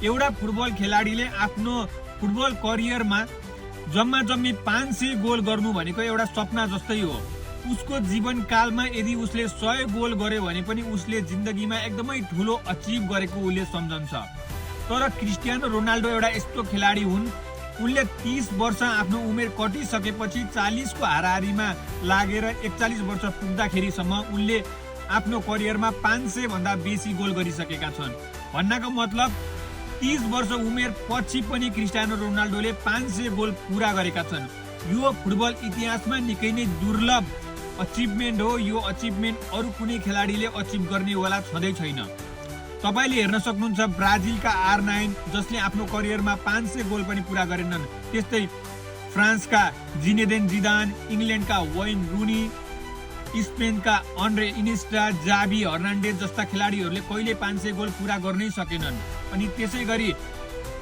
एउटा फुटबल खेलाडीले आफ्नो फुटबल करियरमा जम्मी 500 गोल गर्नु भनेको एउटा सपना जस्तै हो। उसको जीवनकालमा यदि उसले 100 गोल गर्यो भने पनि उसले जिन्दगीमा एकदमै ठुलो अचिभ गरेको उसले सम्झन्छ। तर क्रिस्टियानो रोनाल्डो एउटा यस्तो खेलाडी हुन्, उनले 30 वर्ष आफ्नो उमेर कटिसकेपछि 40 को हाराहारीमा लागेर 41 वर्ष पुग्दाखेरिसम्म उनले आफ्नो करियरमा 500 भन्दा बेसी गोल गरिसकेका छन्। भन्नको मतलब 30 वर्ष उमेर पछि पनि क्रिस्टियानो रोनाल्डोले 500 गोल पूरा गरेका छन्। यो फुटबल इतिहासमा निकै नै दुर्लभ अचिभमेन्ट हो। यो अचिभमेन्ट अरू कुनै खेलाडीले अचिभ गर्ने वाला छँदै छैन। तपाईले हेर्न सक्नुहुन्छ ब्राजिलका R9 जसले आफ्नो करियरमा 500 गोल पनि पूरा गरेनन्। त्यस्तै फ्रान्सका जिनेदेन जिदान, इंग्ल्यान्डका वेन रूनी, स्पेनका अन्ड्रे इनिस्टा, जावी हर्नान्डेज जस्ता खेलाडीहरूले कहिले 500 गोल पूरा गर्नै सकेनन्। अनि त्यसै गरी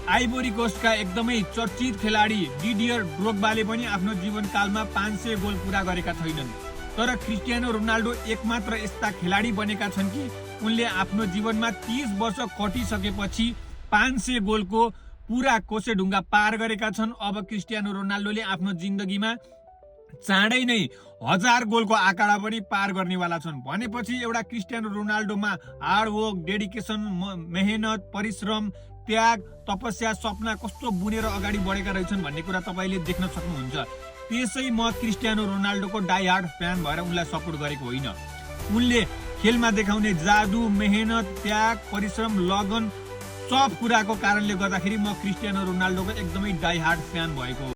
आइभोरी कोस्टका एकदमै चर्चित खेलाडी डिडियर ड्रोग्बाले पनि आफ्नो जीवनकालमा 500 गोल पूरा गरेका छैनन्। तर क्रिस्टियानो रोनाल्डो एकमात्र यस्ता खेलाडी बनेका छन् कि उनले आफ्नो जीवनमा 30 वर्ष कटिसकेपछि 500 गोलको पूरा कोसेढुङ्गा पार गरेका छन्। अब क्रिस्टियानो रोनाल्डोले आफ्नो जिन्दगीमा चाँडै नै 1000 गोलको आँकडा पनि पार गर्नेवाला छन्। भनेपछि एउटा क्रिस्टियानो रोनाल्डोमा हार्डवर्क, डेडिकेसन, मेहनत, परिश्रम, त्याग, तपस्या, सपना कस्तो बुनेर अगाडि बढेका रहेछन् भन्ने कुरा तपाईले देख्न सक्नुहुन्छ। त्यसै म क्रिस्टियानो रोनाल्डोको डाई हार्ड फ्यान भएर उनलाई सपोर्ट गरेको होइन। उनले खेलमा देखाउने जादु, मेहनत, त्याग, परिश्रम, लगन सब कुराको कारणले गर्दाखेरि म क्रिस्टियानो रोनाल्डोको एकदमै डाई हार्ड फ्यान भएको हो।